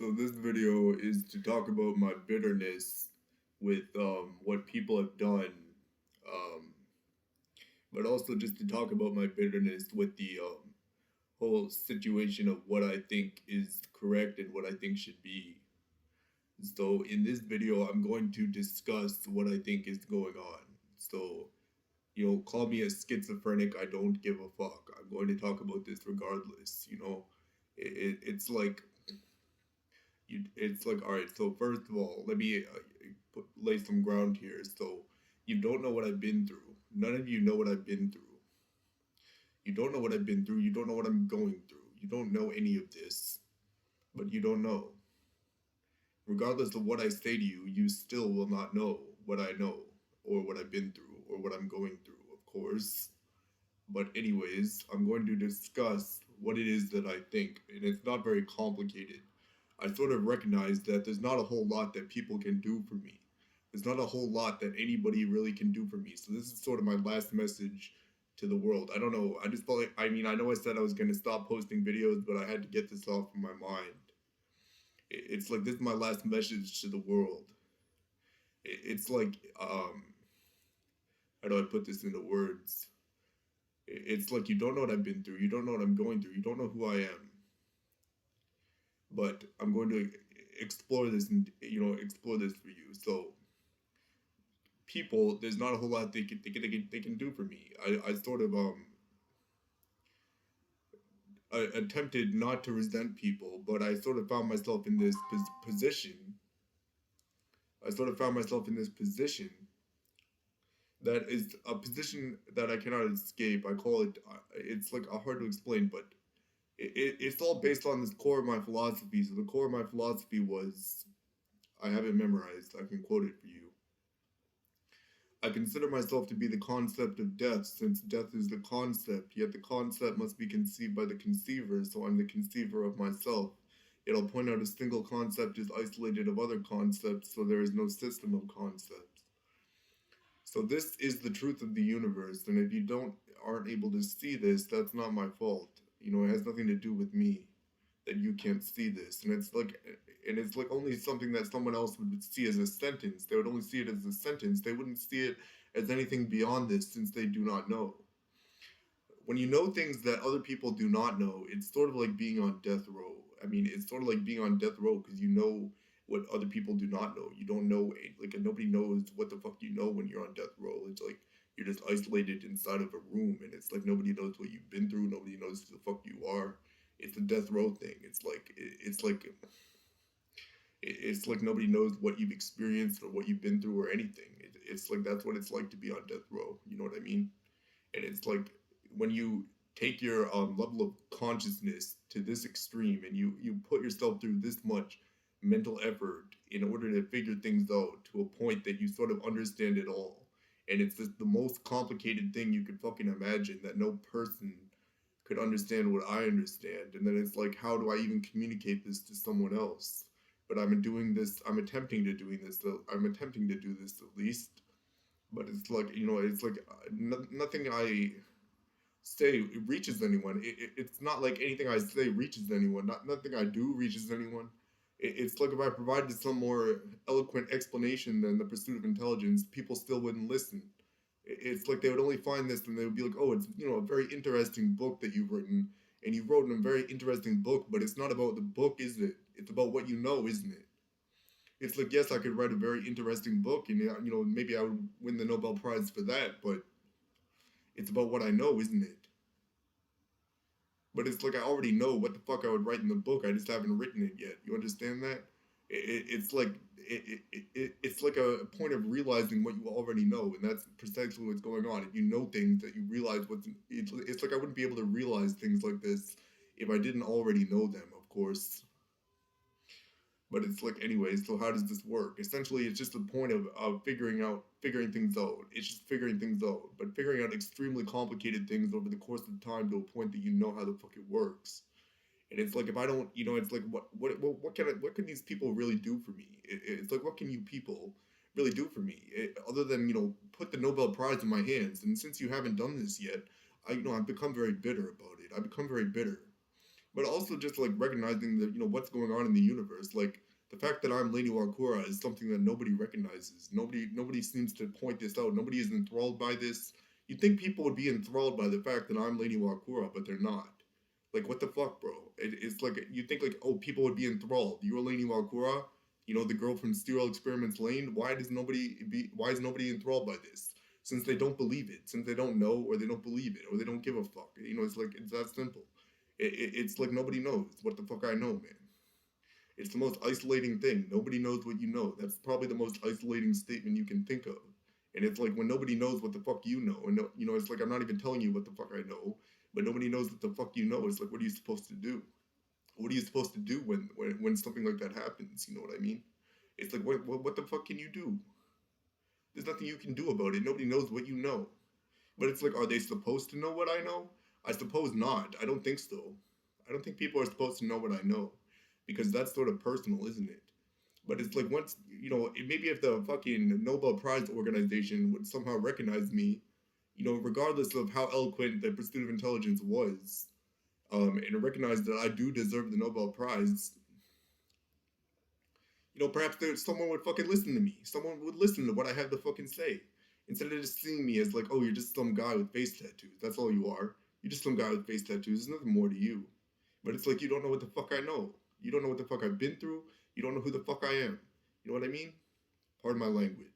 So this video is to talk about my bitterness with what people have done, um, but also just to talk about my bitterness with the whole situation of what I think is correct and what I think should be. So in this video, I'm going to discuss what I think is going on. So, call me a schizophrenic. I don't give a fuck. I'm going to talk about this regardless. It's like it's like, all right, so first of all, let me lay some ground here. So you don't know what I've been through. None of you know what I've been through. You don't know what I've been through. You don't know what I'm going through. You don't know any of this, but you don't know. Regardless of what I say to you, you still will not know what I know, or what I've been through, or what I'm going through, of course. But anyways, I'm going to discuss what it is that I think, and it's not very complicated. I sort of recognize that there's not a whole lot that people can do for me. There's not a whole lot that anybody really can do for me. So this is sort of my last message to the world. I don't know. I just felt like, I know I said I was going to stop posting videos, but I had to get this off of my mind. It's like this is my last message to the world. It's like, how do I put this into words? It's like you don't know what I've been through. You don't know what I'm going through. You don't know who I am. But I'm going to explore this and explore this for you. So people, there's not a whole lot they can do for me. I sort of I attempted not to resent people, but I sort of found myself in this position. I sort of found myself in this position that is a position that I cannot escape. I call it. It's like hard to explain, but it's all based on this core of my philosophy. So the core of my philosophy was, I have it memorized. I can quote it for you. I consider myself to be the concept of death, since death is the concept, yet the concept must be conceived by the conceiver, so I'm the conceiver of myself. Yet I'll point out a single concept is isolated of other concepts, so there is no system of concepts. So this is the truth of the universe, and if you aren't able to see this, that's not my fault. It has nothing to do with me that you can't see this. And it's like only something that someone else would see as a sentence. They would only see it as a sentence. They wouldn't see it as anything beyond this, since they do not know. When you know things that other people do not know, it's sort of like being on death row. I mean, it's sort of like being on death row because you know what other people do not know. You don't know, like, nobody knows what the fuck you know when you're on death row. It's like you're just isolated inside of a room, and it's like nobody knows what you've been through. Nobody knows who the fuck you are. It's a death row thing. It's like nobody knows what you've experienced or what you've been through or anything. It's like that's what it's like to be on death row. You know what I mean? And it's like when you take your level of consciousness to this extreme, and you put yourself through this much mental effort in order to figure things out to a point that you sort of understand it all. And it's just the most complicated thing you could fucking imagine that no person could understand what I understand. And then it's like, how do I even communicate this to someone else? But I'm attempting to doing this, I'm attempting to do this at least. But it's like, it's like nothing I say reaches anyone. It's not like anything I say reaches anyone. Nothing I do reaches anyone. It's like if I provided some more eloquent explanation than the pursuit of intelligence, people still wouldn't listen. It's like they would only find this and they would be like, "Oh, it's a very interesting book that you've written, and you wrote in a very interesting book, but it's not about the book, is it? It's about what you know, isn't it?" It's like, yes, I could write a very interesting book, and maybe I would win the Nobel Prize for that, but it's about what I know, isn't it? But it's like I already know what the fuck I would write in the book. I just haven't written it yet. You understand that? It's like it's like a point of realizing what you already know, and that's precisely what's going on. If you know things that you realize it's like I wouldn't be able to realize things like this if I didn't already know them, of course. But it's like, anyways, so how does this work? Essentially, it's just the point of figuring things out. It's just figuring things out, but figuring out extremely complicated things over the course of time to a point that you know how the fuck it works. And it's like if I don't, it's like what can these people really do for me? It's like, what can you people really do for me, other than put the Nobel Prize in my hands? And since you haven't done this yet, I've become very bitter about it. I've become very bitter. but also just like recognizing that what's going on in the universe. Like the fact that I'm Lady Wakura is something that nobody recognizes. Nobody seems to point this out. Nobody is enthralled by this. You'd think people would be enthralled by the fact that I'm Lady Wakura, but they're not. Like what the fuck, bro? It's like you think like, oh, people would be enthralled. You're Lady Wakura, the girl from Serial Experiments Lane. Why is nobody enthralled by this? Since they don't believe it, since they don't know, or they don't believe it, or they don't give a fuck. It's like it's that simple. It's like nobody knows what the fuck I know, man. It's the most isolating thing. Nobody knows what you know. That's probably the most isolating statement you can think of. And it's like when nobody knows what the fuck you know, and it's like I'm not even telling you what the fuck I know, but nobody knows what the fuck you know. It's like, what are you supposed to do? What are you supposed to do when something like that happens? You know what I mean? It's like, what the fuck can you do? There's nothing you can do about it. Nobody knows what you know. But it's like, are they supposed to know what I know? I suppose not. I don't think so. I don't think people are supposed to know what I know because that's sort of personal, isn't it? But it's like once, maybe if the fucking Nobel Prize organization would somehow recognize me, regardless of how eloquent the pursuit of intelligence was, and recognize that I do deserve the Nobel Prize, perhaps someone would fucking listen to me. Someone would listen to what I have to fucking say. Instead of just seeing me as like, oh, you're just some guy with face tattoos. That's all you are. You're just some guy with face tattoos. There's nothing more to you. But it's like you don't know what the fuck I know. You don't know what the fuck I've been through. You don't know who the fuck I am. You know what I mean? Pardon my language.